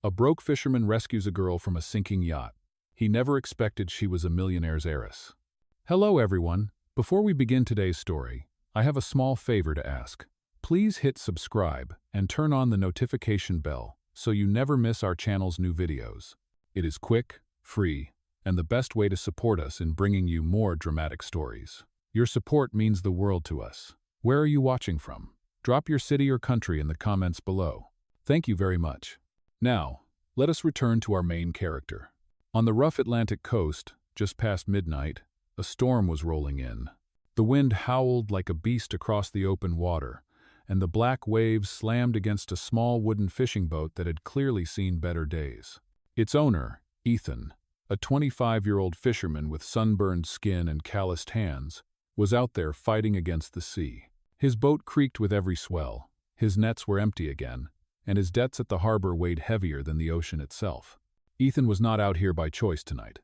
A broke fisherman rescues a girl from a sinking yacht. He never expected she was a millionaire's heiress. Hello everyone. Before we begin today's story, I have a small favor to ask. Please hit subscribe and turn on the notification bell so you never miss our channel's new videos. It is quick, free, and the best way to support us in bringing you more dramatic stories. Your support means the world to us. Where are you watching from? Drop your city or country in the comments below. Thank you very much. Now, let us return to our main character. On the rough Atlantic coast, just past midnight, a storm was rolling in. The wind howled like a beast across the open water, and the black waves slammed against a small wooden fishing boat that had clearly seen better days. Its owner, Ethan, a 25-year-old fisherman with sunburned skin and calloused hands, was out there fighting against the sea. His boat creaked with every swell, his nets were empty again, and his debts at the harbor weighed heavier than the ocean itself. Ethan was not out here by choice tonight.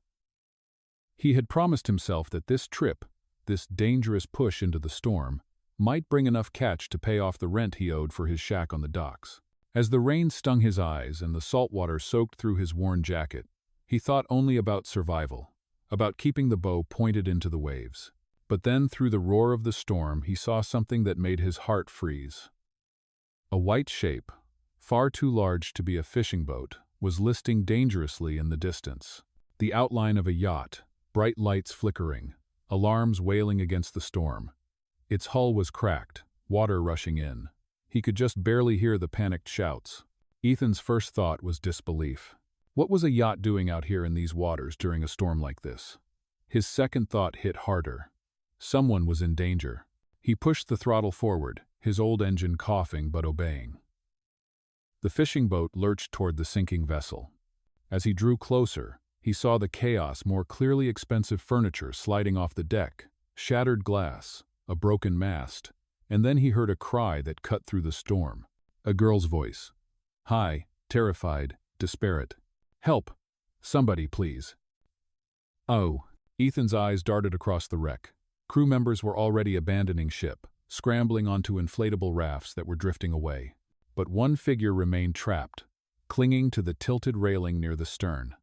He had promised himself that this trip, this dangerous push into the storm, might bring enough catch to pay off the rent he owed for his shack on the docks. As the rain stung his eyes and the salt water soaked through his worn jacket, he thought only about survival, about keeping the bow pointed into the waves. But then, through the roar of the storm, he saw something that made his heart freeze. A white shape, far too large to be a fishing boat, was listing dangerously in the distance. The outline of a yacht, bright lights flickering, alarms wailing against the storm. Its hull was cracked, water rushing in. He could just barely hear the panicked shouts. Ethan's first thought was disbelief. What was a yacht doing out here in these waters during a storm like this? His second thought hit harder. Someone was in danger. He pushed the throttle forward, his old engine coughing but obeying. The fishing boat lurched toward the sinking vessel. As he drew closer, he saw the chaos, more clearly expensive furniture sliding off the deck, shattered glass, a broken mast, and then he heard a cry that cut through the storm. A girl's voice. High, terrified, disparate. Help! Somebody, please. Oh! Ethan's eyes darted across the wreck. Crew members were already abandoning ship, scrambling onto inflatable rafts that were drifting away. But one figure remained trapped, clinging to the tilted railing near the stern.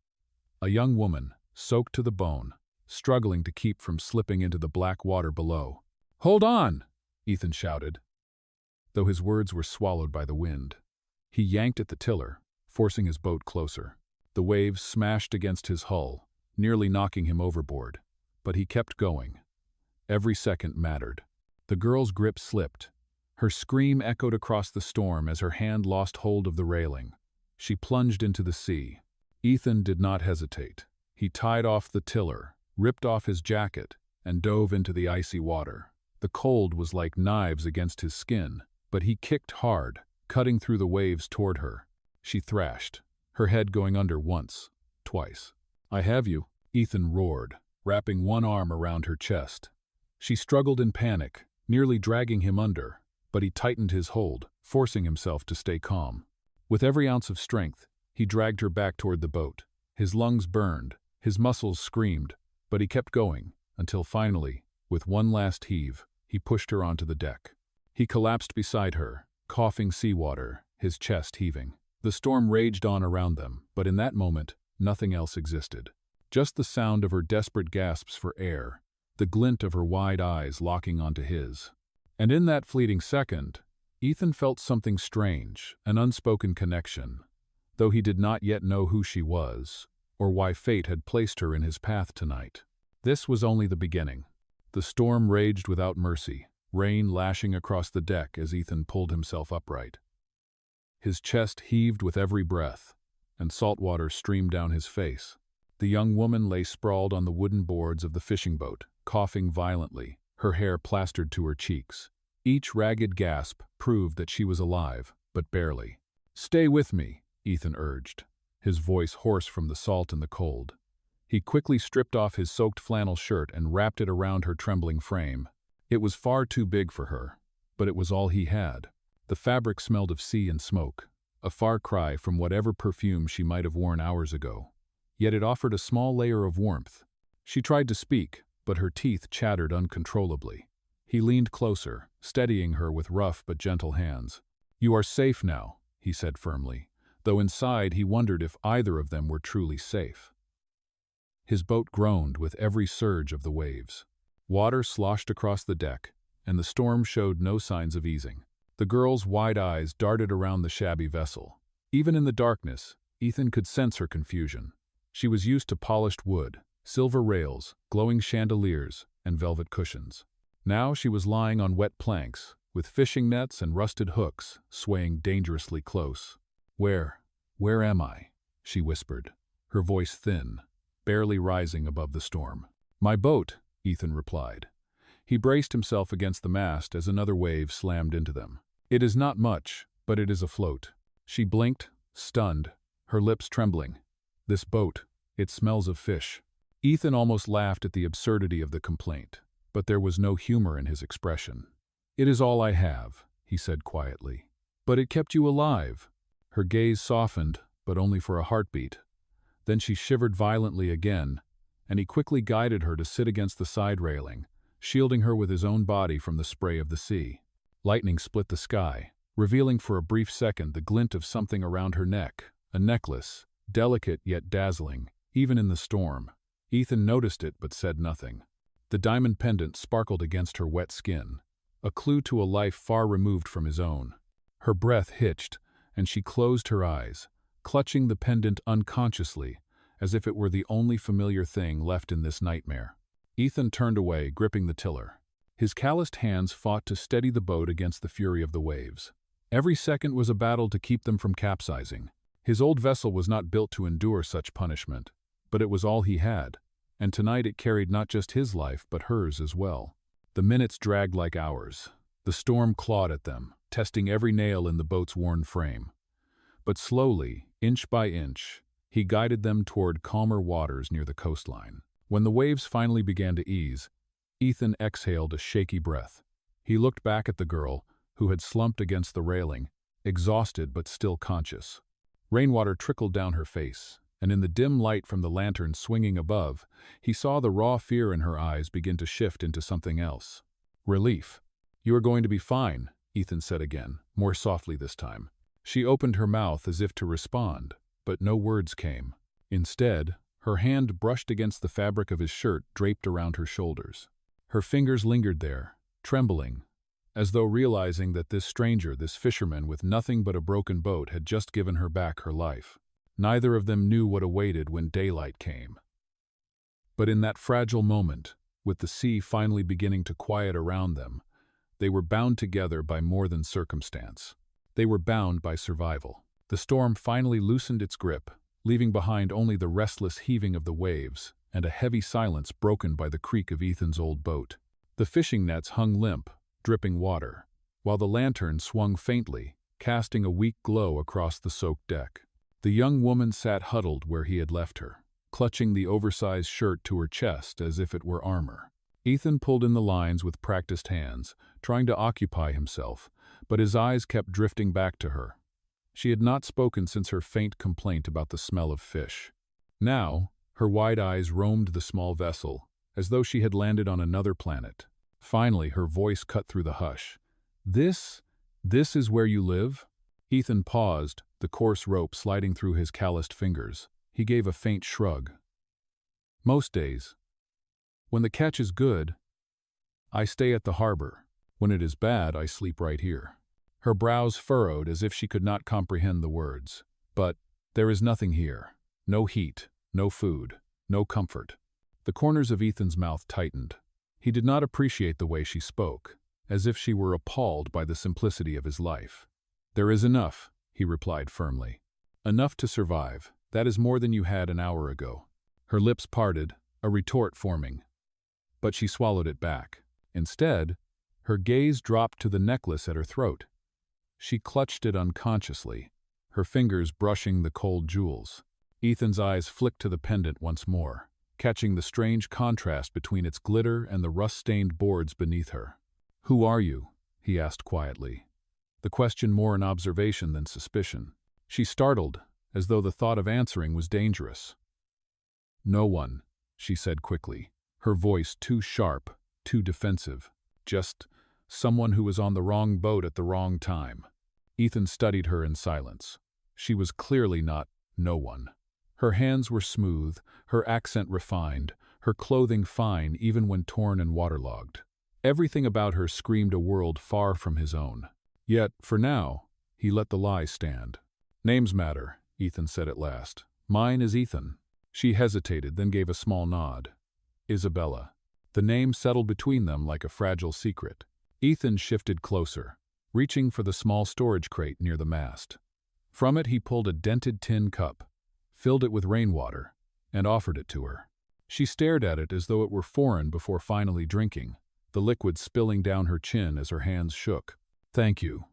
A young woman, soaked to the bone, struggling to keep from slipping into the black water below. "Hold on!" Ethan shouted, though his words were swallowed by the wind. He yanked at the tiller, forcing his boat closer. The waves smashed against his hull, nearly knocking him overboard, but he kept going. Every second mattered. The girl's grip slipped. Her scream echoed across the storm as her hand lost hold of the railing. She plunged into the sea. Ethan did not hesitate. He tied off the tiller, ripped off his jacket, and dove into the icy water. The cold was like knives against his skin, but he kicked hard, cutting through the waves toward her. She thrashed, her head going under once, twice. "I have you," Ethan roared, wrapping one arm around her chest. She struggled in panic, nearly dragging him under, but he tightened his hold, forcing himself to stay calm. With every ounce of strength, he dragged her back toward the boat. His lungs burned, his muscles screamed, but he kept going, until finally, with one last heave, he pushed her onto the deck. He collapsed beside her, coughing seawater, his chest heaving. The storm raged on around them, but in that moment, nothing else existed. Just the sound of her desperate gasps for air, the glint of her wide eyes locking onto his. And in that fleeting second, Ethan felt something strange, an unspoken connection, though he did not yet know who she was, or why fate had placed her in his path tonight. This was only the beginning. The storm raged without mercy, rain lashing across the deck as Ethan pulled himself upright. His chest heaved with every breath, and salt water streamed down his face. The young woman lay sprawled on the wooden boards of the fishing boat, coughing violently, her hair plastered to her cheeks. Each ragged gasp proved that she was alive, but barely. "Stay with me," Ethan urged, his voice hoarse from the salt and the cold. He quickly stripped off his soaked flannel shirt and wrapped it around her trembling frame. It was far too big for her, but it was all he had. The fabric smelled of sea and smoke, a far cry from whatever perfume she might have worn hours ago. Yet it offered a small layer of warmth. She tried to speak, but her teeth chattered uncontrollably. He leaned closer, steadying her with rough but gentle hands. "You are safe now," he said firmly. though inside he wondered if either of them were truly safe. His boat groaned with every surge of the waves. Water sloshed across the deck, and the storm showed no signs of easing. The girl's wide eyes darted around the shabby vessel. Even in the darkness, Ethan could sense her confusion. She was used to polished wood, silver rails, glowing chandeliers, and velvet cushions. Now she was lying on wet planks, with fishing nets and rusted hooks swaying dangerously close. Where am I?" she whispered, her voice thin, barely rising above the storm. "My boat," Ethan replied. He braced himself against the mast as another wave slammed into them. "It is not much, but it is afloat." She blinked, stunned, her lips trembling. "This boat, it smells of fish." Ethan almost laughed at the absurdity of the complaint, but there was no humor in his expression. "It is all I have," he said quietly. "But it kept you alive." Her gaze softened, but only for a heartbeat. Then she shivered violently again, and he quickly guided her to sit against the side railing, shielding her with his own body from the spray of the sea. Lightning split the sky, revealing for a brief second the glint of something around her neck, a necklace, delicate yet dazzling, even in the storm. Ethan noticed it but said nothing. The diamond pendant sparkled against her wet skin, a clue to a life far removed from his own. Her breath hitched, and she closed her eyes, clutching the pendant unconsciously, as if it were the only familiar thing left in this nightmare. Ethan turned away, gripping the tiller. His calloused hands fought to steady the boat against the fury of the waves. Every second was a battle to keep them from capsizing. His old vessel was not built to endure such punishment, but it was all he had, and tonight it carried not just his life but hers as well. The minutes dragged like hours. The storm clawed at them, testing every nail in the boat's worn frame. But slowly, inch by inch, he guided them toward calmer waters near the coastline. When the waves finally began to ease, Ethan exhaled a shaky breath. He looked back at the girl, who had slumped against the railing, exhausted but still conscious. Rainwater trickled down her face, and in the dim light from the lantern swinging above, he saw the raw fear in her eyes begin to shift into something else. Relief. "You are going to be fine," Ethan said again, more softly this time. She opened her mouth as if to respond, but no words came. Instead, her hand brushed against the fabric of his shirt draped around her shoulders. Her fingers lingered there, trembling, as though realizing that this stranger, this fisherman with nothing but a broken boat, had just given her back her life. Neither of them knew what awaited when daylight came. But in that fragile moment, with the sea finally beginning to quiet around them, they were bound together by more than circumstance. They were bound by survival. The storm finally loosened its grip, leaving behind only the restless heaving of the waves and a heavy silence broken by the creak of Ethan's old boat. The fishing nets hung limp, dripping water, while the lantern swung faintly, casting a weak glow across the soaked deck. The young woman sat huddled where he had left her, clutching the oversized shirt to her chest as if it were armor. Ethan pulled in the lines with practiced hands, trying to occupy himself, but his eyes kept drifting back to her. She had not spoken since her faint complaint about the smell of fish. Now, her wide eyes roamed the small vessel, as though she had landed on another planet. Finally, her voice cut through the hush. This is where you live?" Ethan paused, the coarse rope sliding through his calloused fingers. He gave a faint shrug. "Most days. When the catch is good, I stay at the harbor. When it is bad, I sleep right here." Her brows furrowed as if she could not comprehend the words. "But there is nothing here. No heat, no food, no comfort." The corners of Ethan's mouth tightened. He did not appreciate the way she spoke, as if she were appalled by the simplicity of his life. "There is enough," he replied firmly. "Enough to survive. That is more than you had an hour ago." Her lips parted, a retort forming. But she swallowed it back. Instead, her gaze dropped to the necklace at her throat. She clutched it unconsciously, her fingers brushing the cold jewels. Ethan's eyes flicked to the pendant once more, catching the strange contrast between its glitter and the rust-stained boards beneath her. "Who are you?" he asked quietly, the question more an observation than suspicion. She startled, as though the thought of answering was dangerous. "No one," she said quickly, her voice too sharp, too defensive. "Just someone who was on the wrong boat at the wrong time." Ethan studied her in silence. She was clearly not no one. Her hands were smooth, her accent refined, her clothing fine even when torn and waterlogged. Everything about her screamed a world far from his own. Yet, for now, he let the lie stand. "Names matter," Ethan said at last. "Mine is Ethan." She hesitated, then gave a small nod. "Isabella." The name settled between them like a fragile secret. Ethan shifted closer, reaching for the small storage crate near the mast. From it he pulled a dented tin cup, filled it with rainwater, and offered it to her. She stared at it as though it were foreign before finally drinking, the liquid spilling down her chin as her hands shook. "Thank you,"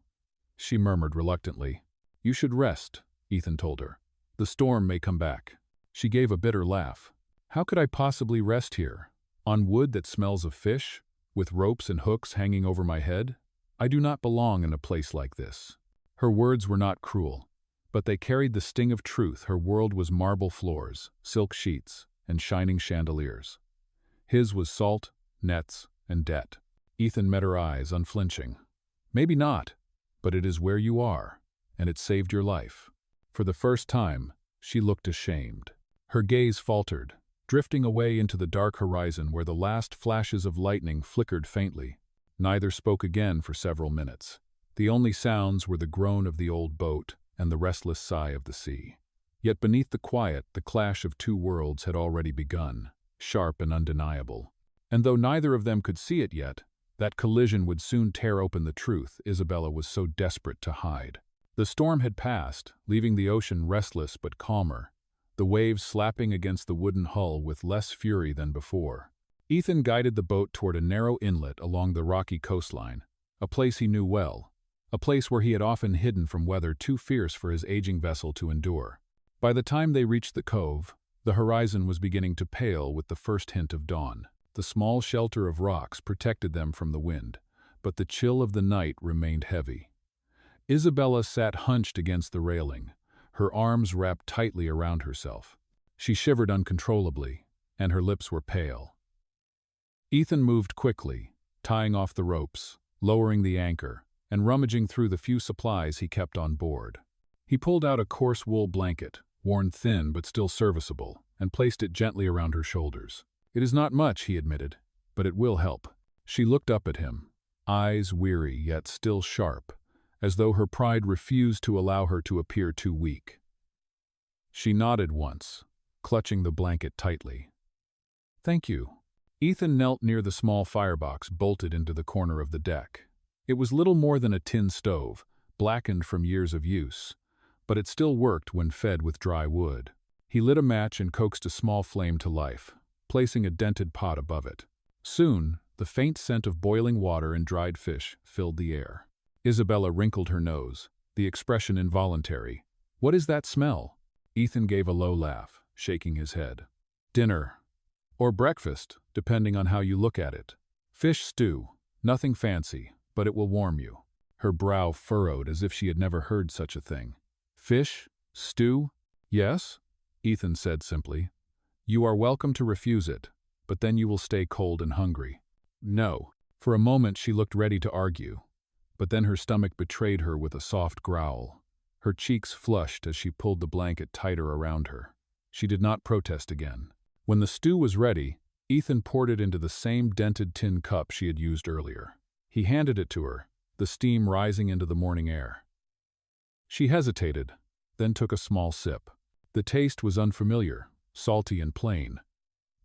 she murmured reluctantly. "You should rest," Ethan told her. "The storm may come back." She gave a bitter laugh. "How could I possibly rest here? On wood that smells of fish? With ropes and hooks hanging over my head? I do not belong in a place like this." Her words were not cruel, but they carried the sting of truth. Her world was marble floors, silk sheets, and shining chandeliers. His was salt, nets, and debt. Ethan met her eyes, unflinching. "Maybe not, but it is where you are, and it saved your life." For the first time, she looked ashamed. Her gaze faltered, drifting away into the dark horizon where the last flashes of lightning flickered faintly. Neither spoke again for several minutes. The only sounds were the groan of the old boat and the restless sigh of the sea. Yet beneath the quiet, the clash of two worlds had already begun, sharp and undeniable. And though neither of them could see it yet, that collision would soon tear open the truth Isabella was so desperate to hide. The storm had passed, leaving the ocean restless but calmer, the waves slapping against the wooden hull with less fury than before. Ethan guided the boat toward a narrow inlet along the rocky coastline, a place he knew well, a place where he had often hidden from weather too fierce for his aging vessel to endure. By the time they reached the cove, the horizon was beginning to pale with the first hint of dawn. The small shelter of rocks protected them from the wind, but the chill of the night remained heavy. Isabella sat hunched against the railing, her arms wrapped tightly around herself. She shivered uncontrollably, and her lips were pale. Ethan moved quickly, tying off the ropes, lowering the anchor, and rummaging through the few supplies he kept on board. He pulled out a coarse wool blanket, worn thin but still serviceable, and placed it gently around her shoulders. "It is not much," he admitted, "but it will help." She looked up at him, eyes weary yet still sharp, as though her pride refused to allow her to appear too weak. She nodded once, clutching the blanket tightly. "Thank you." Ethan knelt near the small firebox bolted into the corner of the deck. It was little more than a tin stove, blackened from years of use, but it still worked when fed with dry wood. He lit a match and coaxed a small flame to life, placing a dented pot above it. Soon, the faint scent of boiling water and dried fish filled the air. Isabella wrinkled her nose, the expression involuntary. "What is that smell?" Ethan gave a low laugh, shaking his head. "Dinner. Or breakfast, depending on how you look at it. Fish stew. Nothing fancy, but it will warm you." Her brow furrowed as if she had never heard such a thing. "Fish? Stew? Yes?" Ethan said simply. "You are welcome to refuse it, but then you will stay cold and hungry." "No." For a moment she looked ready to argue, but then her stomach betrayed her with a soft growl. Her cheeks flushed as she pulled the blanket tighter around her. She did not protest again. When the stew was ready, Ethan poured it into the same dented tin cup she had used earlier. He handed it to her, the steam rising into the morning air. She hesitated, then took a small sip. The taste was unfamiliar, salty and plain,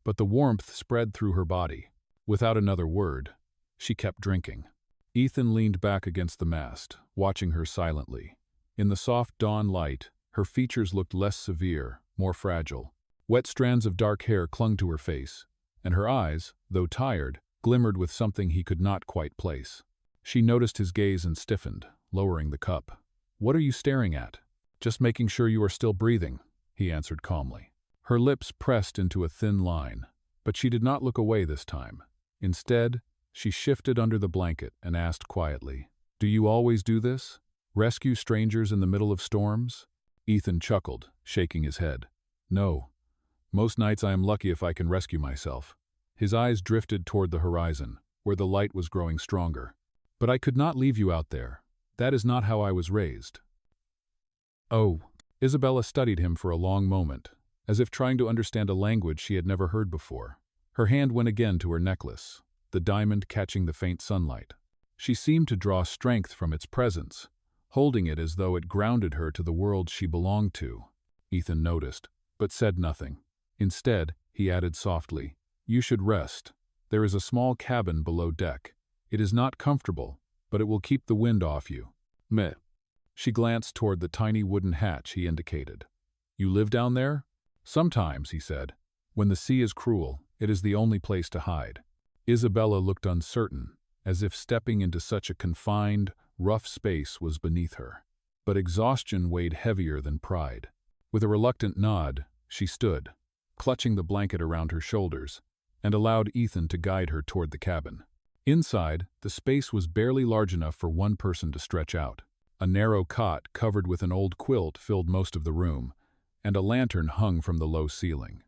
but the warmth spread through her body. Without another word, she kept drinking. Ethan leaned back against the mast, watching her silently. In the soft dawn light, her features looked less severe, more fragile. Wet strands of dark hair clung to her face, and her eyes, though tired, glimmered with something he could not quite place. She noticed his gaze and stiffened, lowering the cup. "What are you staring at?" "Just making sure you are still breathing," he answered calmly. Her lips pressed into a thin line, but she did not look away this time. Instead, she shifted under the blanket and asked quietly, "Do you always do this? Rescue strangers in the middle of storms?" Ethan chuckled, shaking his head. "No. Most nights I am lucky if I can rescue myself." His eyes drifted toward the horizon, where the light was growing stronger. "But I could not leave you out there. That is not how I was raised." "Oh, Isabella studied him for a long moment, as if trying to understand a language she had never heard before. Her hand went again to her necklace, the diamond catching the faint sunlight. She seemed to draw strength from its presence, holding it as though it grounded her to the world she belonged to. Ethan noticed, but said nothing. Instead, he added softly, "You should rest. There is a small cabin below deck. It is not comfortable, but it will keep the wind off you." Meh. She glanced toward the tiny wooden hatch he indicated. "You live down there?" "Sometimes," he said. "When the sea is cruel, it is the only place to hide." Isabella looked uncertain, as if stepping into such a confined, rough space was beneath her. But exhaustion weighed heavier than pride. With a reluctant nod, she stood, clutching the blanket around her shoulders, and allowed Ethan to guide her toward the cabin. Inside, the space was barely large enough for one person to stretch out. A narrow cot covered with an old quilt filled most of the room, and a lantern hung from the low ceiling.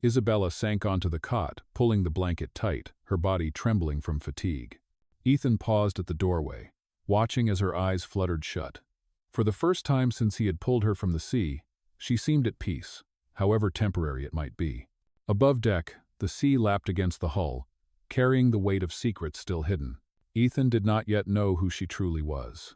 Isabella sank onto the cot, pulling the blanket tight, her body trembling from fatigue. Ethan paused at the doorway, watching as her eyes fluttered shut. For the first time since he had pulled her from the sea, she seemed at peace, however temporary it might be. Above deck, the sea lapped against the hull, carrying the weight of secrets still hidden. Ethan did not yet know who she truly was.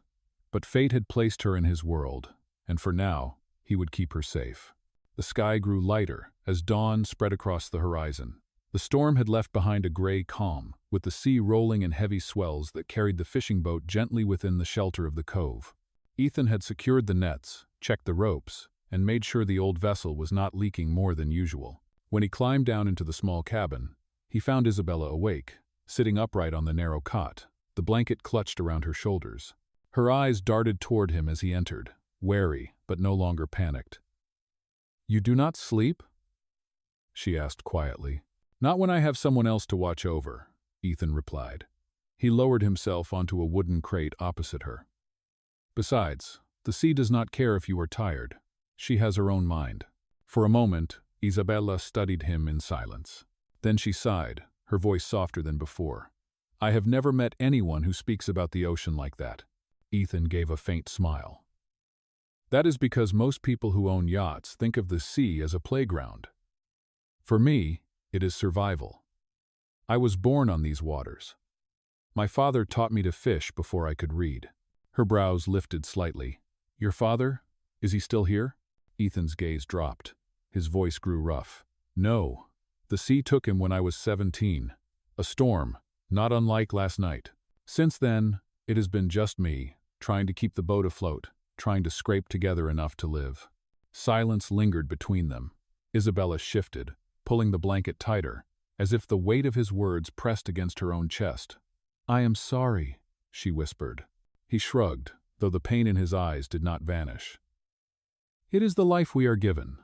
But fate had placed her in his world, and for now, he would keep her safe. The sky grew lighter as dawn spread across the horizon. The storm had left behind a gray calm, with the sea rolling in heavy swells that carried the fishing boat gently within the shelter of the cove. Ethan had secured the nets, checked the ropes, and made sure the old vessel was not leaking more than usual. When he climbed down into the small cabin, he found Isabella awake, sitting upright on the narrow cot, the blanket clutched around her shoulders. Her eyes darted toward him as he entered, wary but no longer panicked. "You do not sleep?" she asked quietly. "Not when I have someone else to watch over," Ethan replied. He lowered himself onto a wooden crate opposite her. "Besides, the sea does not care if you are tired. She has her own mind." For a moment, Isabella studied him in silence. Then she sighed, her voice softer than before. "I have never met anyone who speaks about the ocean like that." Ethan gave a faint smile. "That is because most people who own yachts think of the sea as a playground. For me, it is survival. I was born on these waters. My father taught me to fish before I could read." Her brows lifted slightly. "Your father? Is he still here?" Ethan's gaze dropped. His voice grew rough. "No. The sea took him when I was 17. A storm, not unlike last night. Since then, it has been just me, trying to keep the boat afloat, trying to scrape together enough to live." Silence lingered between them. Isabella shifted, pulling the blanket tighter, as if the weight of his words pressed against her own chest. "I am sorry," she whispered. He shrugged, though the pain in his eyes did not vanish. "It is the life we are given.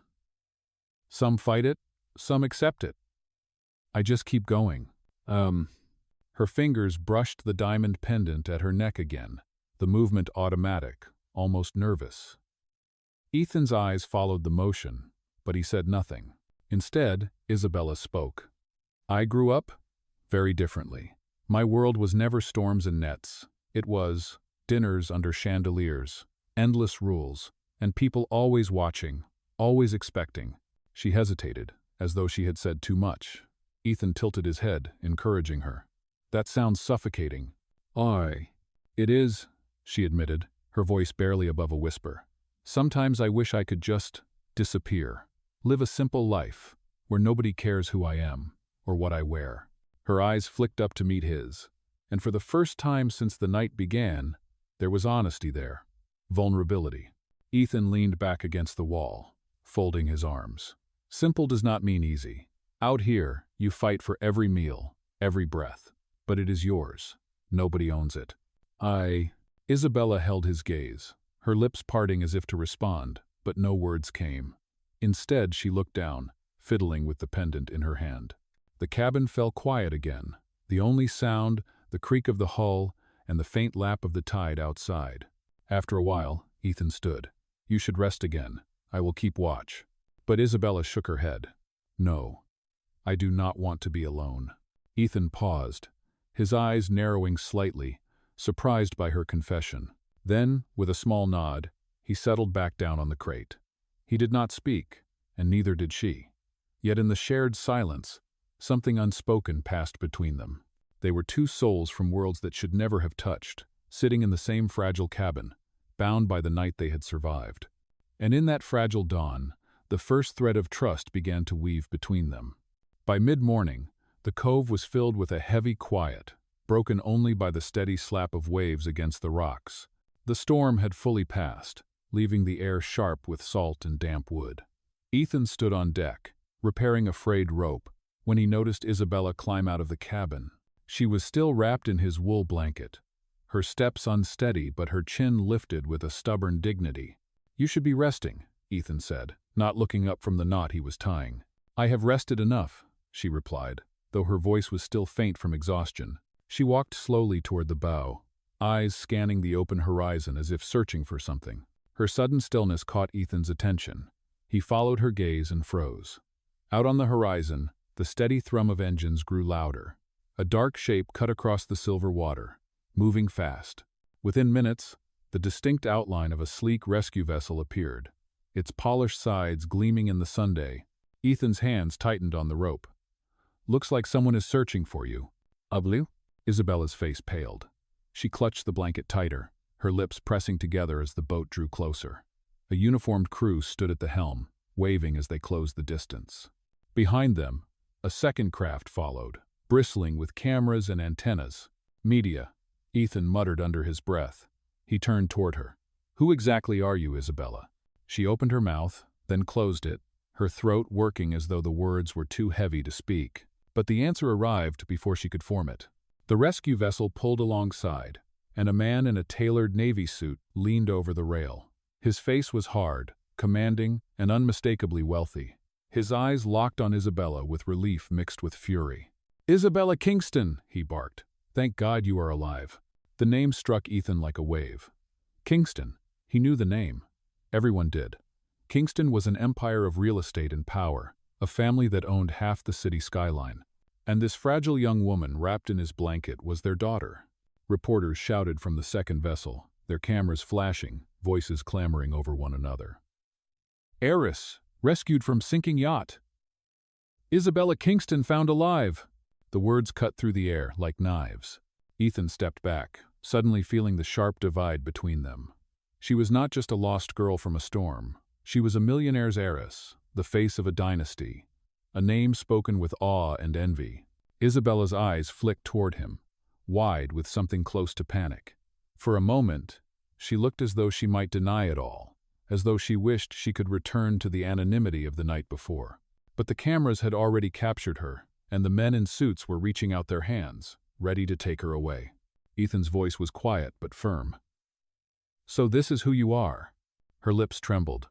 Some fight it, some accept it. I just keep going." Her fingers brushed the diamond pendant at her neck again, the movement automatic, almost nervous. Ethan's eyes followed the motion, but he said nothing. Instead, Isabella spoke. "I grew up very differently. My world was never storms and nets. It was dinners under chandeliers, endless rules, and people always watching, always expecting." She hesitated, as though she had said too much. Ethan tilted his head, encouraging her. "That sounds suffocating." It is," she admitted, her voice barely above a whisper. "Sometimes I wish I could just disappear, live a simple life, where nobody cares who I am, or what I wear." Her eyes flicked up to meet his, and for the first time since the night began, there was honesty there, vulnerability. Ethan leaned back against the wall, folding his arms. "Simple does not mean easy. Out here, you fight for every meal, every breath. But it is yours. Nobody owns it." Isabella held his gaze, her lips parting as if to respond, but no words came. Instead, she looked down, fiddling with the pendant in her hand. The cabin fell quiet again, the only sound, the creak of the hull, and the faint lap of the tide outside. After a while, Ethan stood. "You should rest again. I will keep watch." But Isabella shook her head. "No, I do not want to be alone." Ethan paused, his eyes narrowing slightly, surprised by her confession. Then, with a small nod, he settled back down on the crate. He did not speak, and neither did she. Yet in the shared silence, something unspoken passed between them. They were two souls from worlds that should never have touched, sitting in the same fragile cabin, bound by the night they had survived. And in that fragile dawn, the first thread of trust began to weave between them. By mid-morning, the cove was filled with a heavy quiet, broken only by the steady slap of waves against the rocks. The storm had fully passed, leaving the air sharp with salt and damp wood. Ethan stood on deck, repairing a frayed rope, when he noticed Isabella climb out of the cabin. She was still wrapped in his wool blanket, her steps unsteady but her chin lifted with a stubborn dignity. "You should be resting," Ethan said, not looking up from the knot he was tying. "I have rested enough," she replied, though her voice was still faint from exhaustion. She walked slowly toward the bow, eyes scanning the open horizon as if searching for something. Her sudden stillness caught Ethan's attention. He followed her gaze and froze. Out on the horizon, the steady thrum of engines grew louder. A dark shape cut across the silver water, moving fast. Within minutes, the distinct outline of a sleek rescue vessel appeared, its polished sides gleaming in the sunday. Ethan's hands tightened on the rope. "Looks like someone is searching for you." "Blue?" Isabella's face paled. She clutched the blanket tighter, her lips pressing together as the boat drew closer. A uniformed crew stood at the helm, waving as they closed the distance. Behind them, a second craft followed, bristling with cameras and antennas. "Media," Ethan muttered under his breath. He turned toward her. "Who exactly are you, Isabella?" She opened her mouth, then closed it, her throat working as though the words were too heavy to speak. But the answer arrived before she could form it. The rescue vessel pulled alongside, and a man in a tailored navy suit leaned over the rail. His face was hard, commanding, and unmistakably wealthy. His eyes locked on Isabella with relief mixed with fury. "Isabella Kingston!" he barked. "Thank God you are alive." The name struck Ethan like a wave. Kingston. He knew the name. Everyone did. Kingston was an empire of real estate and power, a family that owned half the city skyline. And this fragile young woman wrapped in his blanket was their daughter. Reporters shouted from the second vessel, their cameras flashing, voices clamoring over one another. "Heiress, rescued from sinking yacht! Isabella Kingston found alive!" The words cut through the air like knives. Ethan stepped back, suddenly feeling the sharp divide between them. She was not just a lost girl from a storm. She was a millionaire's heiress, the face of a dynasty, a name spoken with awe and envy. Isabella's eyes flicked toward him, wide with something close to panic. For a moment, she looked as though she might deny it all, as though she wished she could return to the anonymity of the night before. But the cameras had already captured her, and the men in suits were reaching out their hands, ready to take her away. Ethan's voice was quiet but firm. "So this is who you are." Her lips trembled.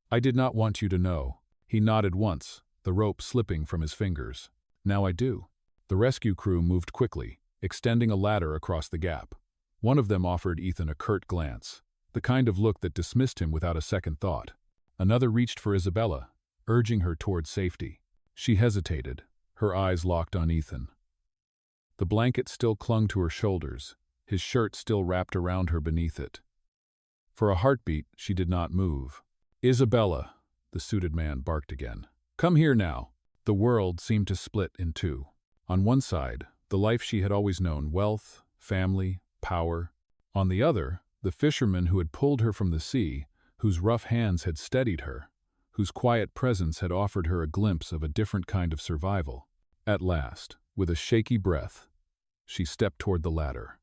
"I did not want you to know." He nodded once, the rope slipping from his fingers. "Now I do." The rescue crew moved quickly, extending a ladder across the gap. One of them offered Ethan a curt glance, the kind of look that dismissed him without a second thought. Another reached for Isabella, urging her toward safety. She hesitated, her eyes locked on Ethan. The blanket still clung to her shoulders, his shirt still wrapped around her beneath it. For a heartbeat, she did not move. "Isabella," the suited man barked again. "Come here now." The world seemed to split in two. On one side, the life she had always known, wealth, family, power. On the other, the fisherman who had pulled her from the sea, whose rough hands had steadied her, whose quiet presence had offered her a glimpse of a different kind of survival. At last, with a shaky breath, she stepped toward the ladder.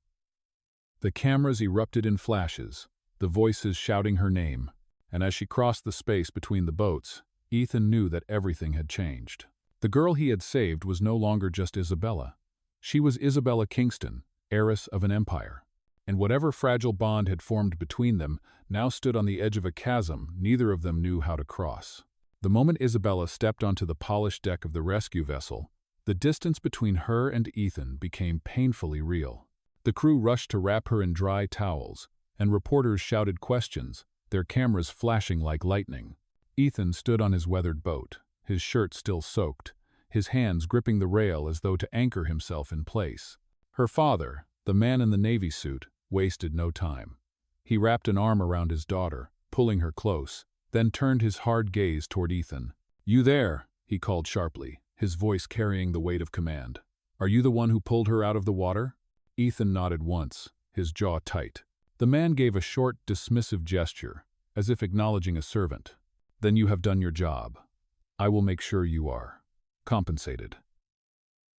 The cameras erupted in flashes, the voices shouting her name, and as she crossed the space between the boats, Ethan knew that everything had changed. The girl he had saved was no longer just Isabella. She was Isabella Kingston, heiress of an empire. And whatever fragile bond had formed between them now stood on the edge of a chasm neither of them knew how to cross. The moment Isabella stepped onto the polished deck of the rescue vessel, the distance between her and Ethan became painfully real. The crew rushed to wrap her in dry towels, and reporters shouted questions, their cameras flashing like lightning. Ethan stood on his weathered boat, his shirt still soaked, his hands gripping the rail as though to anchor himself in place. Her father, the man in the navy suit, wasted no time. He wrapped an arm around his daughter, pulling her close, then turned his hard gaze toward Ethan. "You there," he called sharply, his voice carrying the weight of command. "Are you the one who pulled her out of the water?" Ethan nodded once, his jaw tight. The man gave a short, dismissive gesture, as if acknowledging a servant. "Then you have done your job. I will make sure you are compensated."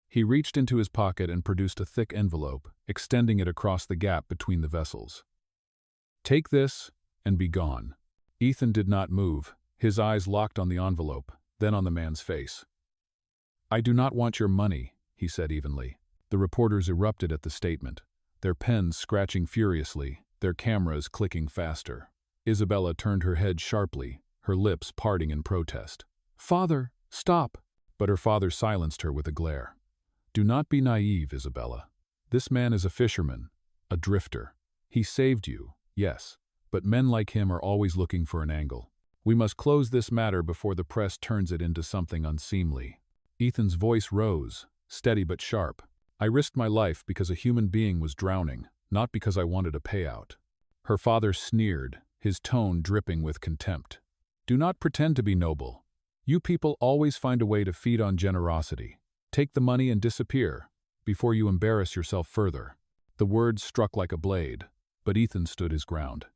He reached into his pocket and produced a thick envelope, extending it across the gap between the vessels. "Take this and be gone." Ethan did not move, his eyes locked on the envelope, then on the man's face. "I do not want your money," he said evenly. The reporters erupted at the statement, their pens scratching furiously, their cameras clicking faster. Isabella turned her head sharply, her lips parting in protest. "Father, stop!" But her father silenced her with a glare. "Do not be naive, Isabella. This man is a fisherman, a drifter. He saved you, yes, but men like him are always looking for an angle. We must close this matter before the press turns it into something unseemly." Ethan's voice rose, steady but sharp. "I risked my life because a human being was drowning, not because I wanted a payout." Her father sneered, his tone dripping with contempt. "Do not pretend to be noble. You people always find a way to feed on generosity. Take the money and disappear, before you embarrass yourself further." The words struck like a blade, but Ethan stood his ground.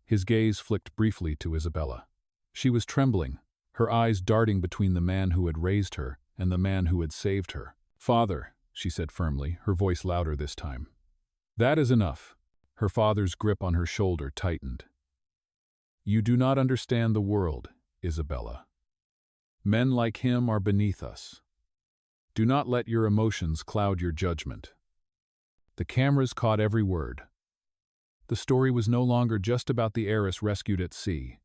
His gaze flicked briefly to Isabella. She was trembling, her eyes darting between the man who had raised her and the man who had saved her. "Father," she said firmly, her voice louder this time. "That is enough." Her father's grip on her shoulder tightened. "You do not understand the world, Isabella. Men like him are beneath us. Do not let your emotions cloud your judgment." The cameras caught every word. The story was no longer just about the heiress rescued at sea.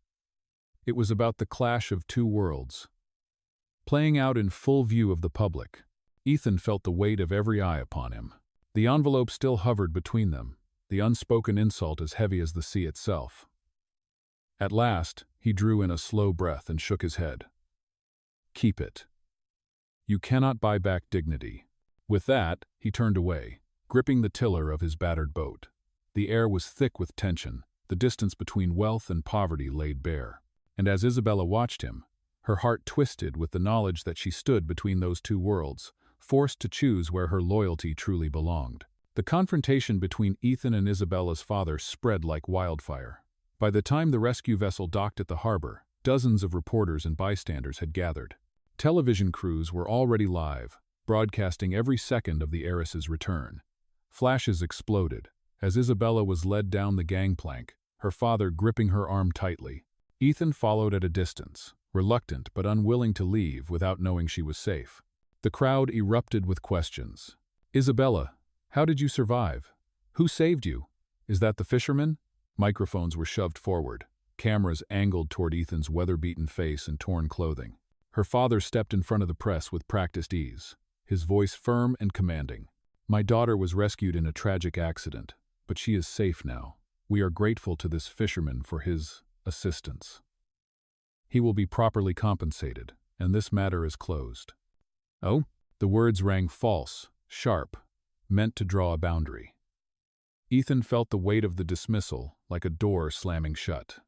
It was about the clash of two worlds, playing out in full view of the public. Ethan felt the weight of every eye upon him. The envelope still hovered between them, the unspoken insult as heavy as the sea itself. At last, he drew in a slow breath and shook his head. "Keep it. You cannot buy back dignity." With that, he turned away, gripping the tiller of his battered boat. The air was thick with tension, the distance between wealth and poverty laid bare. And as Isabella watched him, her heart twisted with the knowledge that she stood between those two worlds, forced to choose where her loyalty truly belonged. The confrontation between Ethan and Isabella's father spread like wildfire. By the time the rescue vessel docked at the harbor, dozens of reporters and bystanders had gathered. Television crews were already live, broadcasting every second of the heiress's return. Flashes exploded, as Isabella was led down the gangplank, her father gripping her arm tightly. Ethan followed at a distance, reluctant but unwilling to leave without knowing she was safe. The crowd erupted with questions. "Isabella, how did you survive? Who saved you? Is that the fisherman?" Microphones were shoved forward, cameras angled toward Ethan's weather-beaten face and torn clothing. Her father stepped in front of the press with practiced ease, his voice firm and commanding. "My daughter was rescued in a tragic accident, but she is safe now. We are grateful to this fisherman for his assistance. He will be properly compensated, and this matter is closed." "Oh?" The words rang false, sharp, meant to draw a boundary. Ethan felt the weight of the dismissal, like a door slamming shut.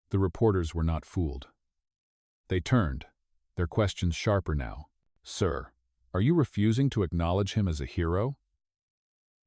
The reporters were not fooled. They turned, their questions sharper now. "Sir, are you refusing to acknowledge him as a hero?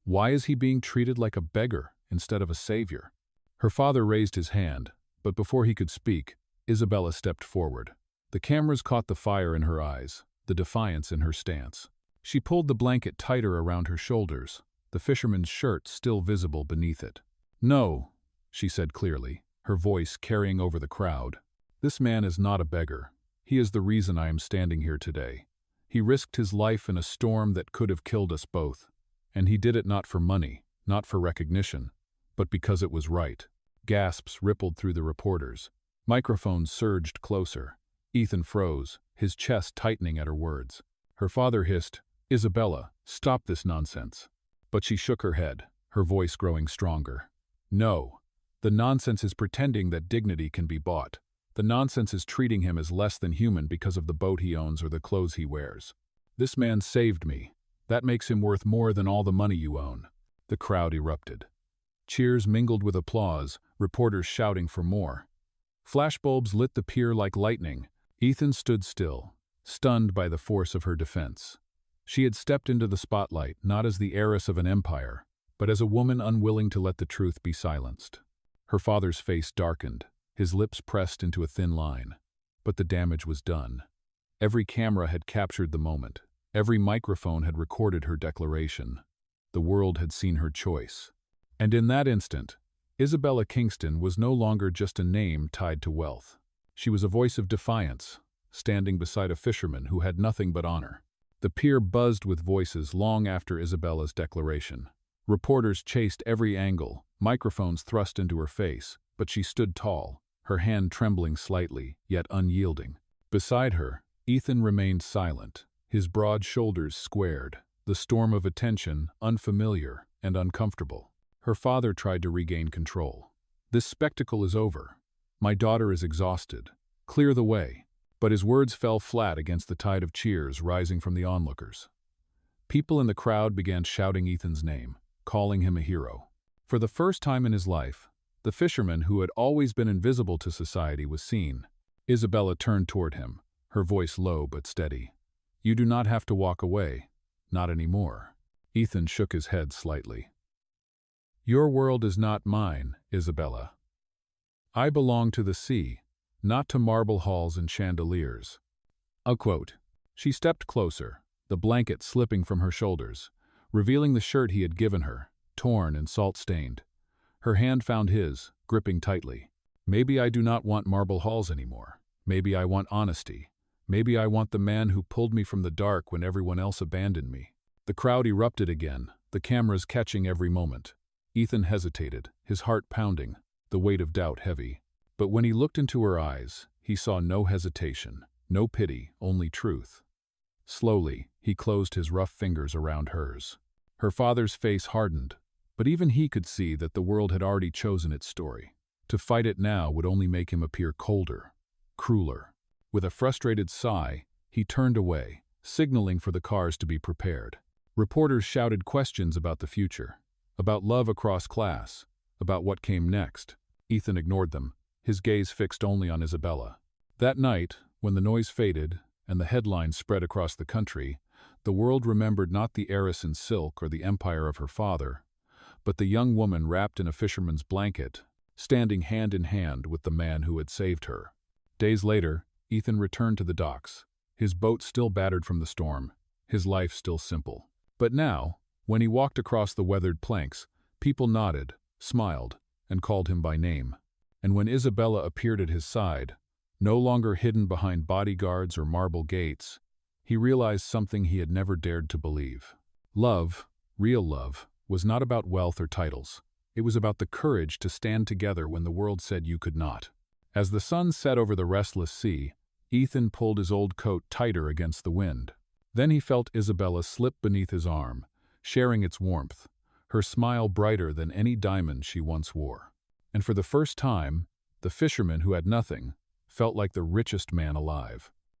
Why is he being treated like a beggar instead of a savior?" Her father raised his hand, but before he could speak, Isabella stepped forward. The cameras caught the fire in her eyes, the defiance in her stance. She pulled the blanket tighter around her shoulders, the fisherman's shirt still visible beneath it. "No," she said clearly, her voice carrying over the crowd. "This man is not a beggar. He is the reason I am standing here today. He risked his life in a storm that could have killed us both. And he did it not for money, not for recognition, but because it was right." Gasps rippled through the reporters. Microphones surged closer. Ethan froze, his chest tightening at her words. Her father hissed, "Isabella, stop this nonsense." But she shook her head, her voice growing stronger. "No. The nonsense is pretending that dignity can be bought. The nonsense is treating him as less than human because of the boat he owns or the clothes he wears. This man saved me. That makes him worth more than all the money you own." The crowd erupted. Cheers mingled with applause, reporters shouting for more. Flashbulbs lit the pier like lightning. Ethan stood still, stunned by the force of her defense. She had stepped into the spotlight not as the heiress of an empire, but as a woman unwilling to let the truth be silenced. Her father's face darkened, his lips pressed into a thin line. But the damage was done. Every camera had captured the moment. Every microphone had recorded her declaration. The world had seen her choice. And in that instant, Isabella Kingston was no longer just a name tied to wealth. She was a voice of defiance, standing beside a fisherman who had nothing but honor. The pier buzzed with voices long after Isabella's declaration. Reporters chased every angle, microphones thrust into her face, but she stood tall, her hand trembling slightly, yet unyielding. Beside her, Ethan remained silent, his broad shoulders squared, the storm of attention unfamiliar and uncomfortable. Her father tried to regain control. "This spectacle is over. My daughter is exhausted. Clear the way." But his words fell flat against the tide of cheers rising from the onlookers. People in the crowd began shouting Ethan's name, calling him a hero. For the first time in his life, the fisherman who had always been invisible to society was seen. Isabella turned toward him, her voice low but steady. "You do not have to walk away. Not anymore." Ethan shook his head slightly. "Your world is not mine, Isabella. I belong to the sea, not to marble halls and chandeliers." A quote. She stepped closer, the blanket slipping from her shoulders, revealing the shirt he had given her, torn and salt-stained. Her hand found his, gripping tightly. "Maybe I do not want marble halls anymore. Maybe I want honesty. Maybe I want the man who pulled me from the dark when everyone else abandoned me." The crowd erupted again, the cameras catching every moment. Ethan hesitated, his heart pounding, the weight of doubt heavy. But when he looked into her eyes, he saw no hesitation, no pity, only truth. Slowly, he closed his rough fingers around hers. Her father's face hardened, but even he could see that the world had already chosen its story. To fight it now would only make him appear colder, crueler. With a frustrated sigh, he turned away, signaling for the cars to be prepared. Reporters shouted questions about the future, about love across class, about what came next. Ethan ignored them, his gaze fixed only on Isabella. That night, when the noise faded and the headlines spread across the country, the world remembered not the heiress in silk or the empire of her father, but the young woman wrapped in a fisherman's blanket, standing hand in hand with the man who had saved her. Days later, Ethan returned to the docks, his boat still battered from the storm, his life still simple. But now, when he walked across the weathered planks, people nodded, smiled, and called him by name. And when Isabella appeared at his side, no longer hidden behind bodyguards or marble gates, he realized something he had never dared to believe. Love, real love, was not about wealth or titles. It was about the courage to stand together when the world said you could not. As the sun set over the restless sea, Ethan pulled his old coat tighter against the wind. Then he felt Isabella slip beneath his arm, sharing its warmth, her smile brighter than any diamond she once wore. And for the first time, the fisherman who had nothing felt like the richest man alive.